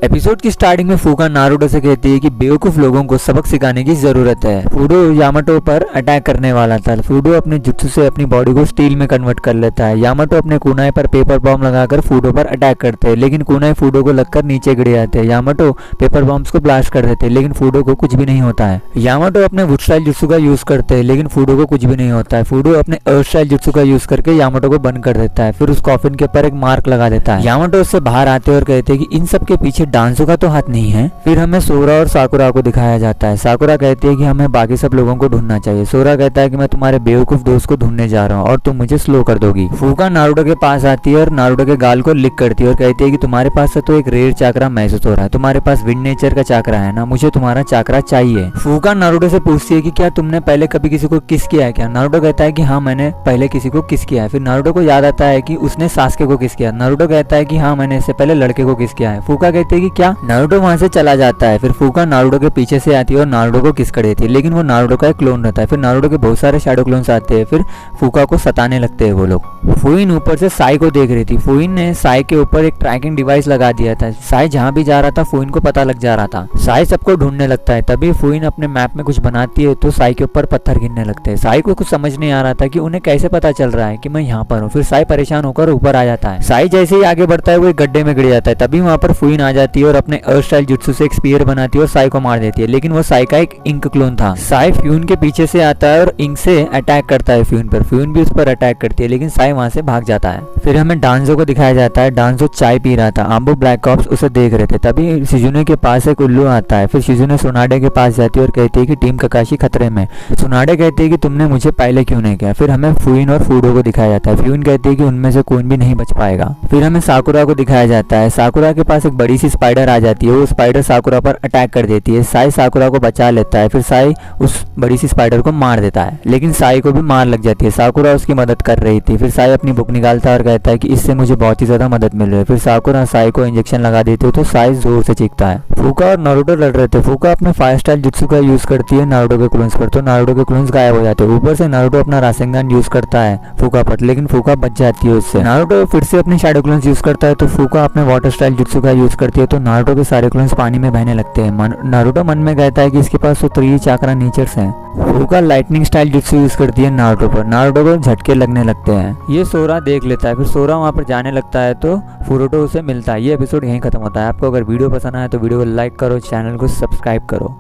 Episode की starting में फूका नारुतो से कहती है कि बेवकूफ लोगों को सबक सिखाने की जरूरत है। फूडो यामाटो पर अटैक करने वाला था। फूडो अपने जुत्सु से अपनी बॉडी को स्टील में कन्वर्ट कर लेता है। यामाटो अपने कुनाई पर पेपर बॉम्ब लगाकर फूडो पर अटैक करते हैं, लेकिन कुनाई फूडो को लगकर नीचे गिर जाते हैं। यामाटो पेपर बॉम्ब्स को ब्लास्ट कर देते हैं, लेकिन फूडो को कुछ भी नहीं होता है। यामाटो अपने वुड स्टाइल जुत्सु का यूज करते हैं, लेकिन फूडो को कुछ भी नहीं होता है। फूडो अपने अर्थ स्टाइल जुत्सु का यूज करके यामाटो को बंद कर देता है, फिर उस कॉफिन के ऊपर एक मार्क लगा देता है। यामाटो उससे बाहर आते हैं और कहते हैं कि इन सब के पीछे डांसो का तो हाथ नहीं है। फिर हमें सोरा और साकुरा को दिखाया जाता है। साकुरा कहती है कि हमें बाकी सब लोगों को ढूंढना चाहिए। सोरा कहता है कि मैं तुम्हारे बेवकूफ दोस्त को ढूंढने जा रहा हूँ और तुम मुझे स्लो कर दोगी। फूका नारुतो के पास आती है और नारुतो के गाल को लिक करती है और कहती है कि तुम्हारे पास से तो एक रेयर चाकरा महसूस हो रहा है, तुम्हारे पास विंड नेचर का चाकरा है ना, मुझे तुम्हारा चाकरा चाहिए। फूका नारुतो से पूछती है कि क्या तुमने पहले कभी किसी को किस किया है क्या? नारुतो कहता है कि हाँ, मैंने पहले किसी को किस किया है। फिर नारुतो को याद आता है कि उसने सास्के को किस किया। नारुतो कहता है कि हाँ, मैंने इससे पहले लड़के को किस किया है। फूका कहती है कि क्या? नारुतो वहां से चला जाता है। फिर फूका नारुतो के पीछे से आती है और नारुतो को किस कर देती है, लेकिन वो नारुतो का एक क्लोन रहता है। फिर नारुतो के बहुत सारे शैडो क्लोन्स आते हैं। फिर फूका को सताने लगते हैं वो लोग। फुइन ऊपर से साई को देख रही थी। फुइन ने साई के ऊपर एक ट्रैकिंग डिवाइस लगा दिया था। साई जहाँ भी जा रहा था फुइन को पता लग जा रहा था। साई सबको ढूंढने लगता है। तभी फुइन अपने मैप में कुछ बनाती है तो साई के ऊपर पत्थर गिरने लगते हैं। साई को कुछ समझ नहीं आ रहा था कि उन्हें कैसे पता चल रहा है कि मैं यहाँ पर हूँ। फिर साई परेशान होकर ऊपर आ जाता है। साई जैसे ही आगे बढ़ता है वो एक गड्ढे में गिर जाता है। तभी वहाँ पर फुइन आ जाती है और अपने अर्थ स्टाइल जुत्सु से एक स्पीयर बनाती है और साई को मार देती है, लेकिन वो साई का एक इंक क्लोन था। साई फ्यून के पीछे से आता है और इंक से अटैक करता है फ्यून पर। फ्यून भी उस पर अटैक करती है, लेकिन साई वहां से भाग जाता है। फिर हमें डांजो को दिखाया जाता है। डांजो चाय पी रहा था। आम्बो ब्लैक ऑप्स उसे देख रहे थे। तभी शिजुने के पास एक उल्लू आता है। फिर शिजुने सुनाडे के पास जाती है और कहती है कि टीम ककाशी खतरे में। सुनाडे कहती है कि तुमने मुझे पहले क्यों नहीं किया। फिर हमें फ्यून और फूडो को दिखाया जाता है। फ्यून कहती है कि उनमें से कोई भी नहीं बच पाएगा। फिर हमें साकुरा को दिखाया जाता है। साकुरा के पास एक बड़ी सी स्पाइडर आ जाती है। वो स्पाइडर साकुरा पर अटैक कर देती है। साई साकुरा को बचा लेता है। फिर साई उस बड़ी सी स्पाइडर को मार देता है, लेकिन साई को भी मार लग जाती है। साकुरा उसकी मदद कर रही थी। फिर साई अपनी बुक निकालता है और कहता है कि इससे मुझे बहुत ही ज्यादा मदद मिल रही है। फिर साकुरा साई को इंजेक्शन लगा देती है तो साई जोर से चीखता है। फूका और नारुतो लड़ रहे थे। फूका अपने फायर स्टाइल जुत्सु का यूज करती है नारुतो के क्लोन्स पर, तो नारुतो के क्लोन्स गायब हो जाते हैं। ऊपर से नारुतो अपना रासेंगन यूज करता है फूका पर, लेकिन फूका बच जाती है उससे। नारुतो फिर से अपने शैडो क्लोन्स यूज करता है तो फूका अपने वाटर स्टाइल जुत्सु का यूज करती है, तो नारुतो के सारे क्लोन्स पानी में बहने लगते हैं। नारुतो मन में कहता है कि इसके पास तो 3 चाकरा नेचर्स हैं। फूका लाइटनिंग स्टाइल जुत्सु यूज करती है नारुतो पर। नारुतो को झटके लगने लगते हैं। ये सोरा देख लेता है। फिर सोरा वहां पर जाने लगता है तो फुरुटो उसे मिलता है। ये एपिसोड यहीं खत्म होता है। आपको अगर वीडियो पसंद आया तो वीडियो को लाइक करो, चैनल को सब्सक्राइब करो।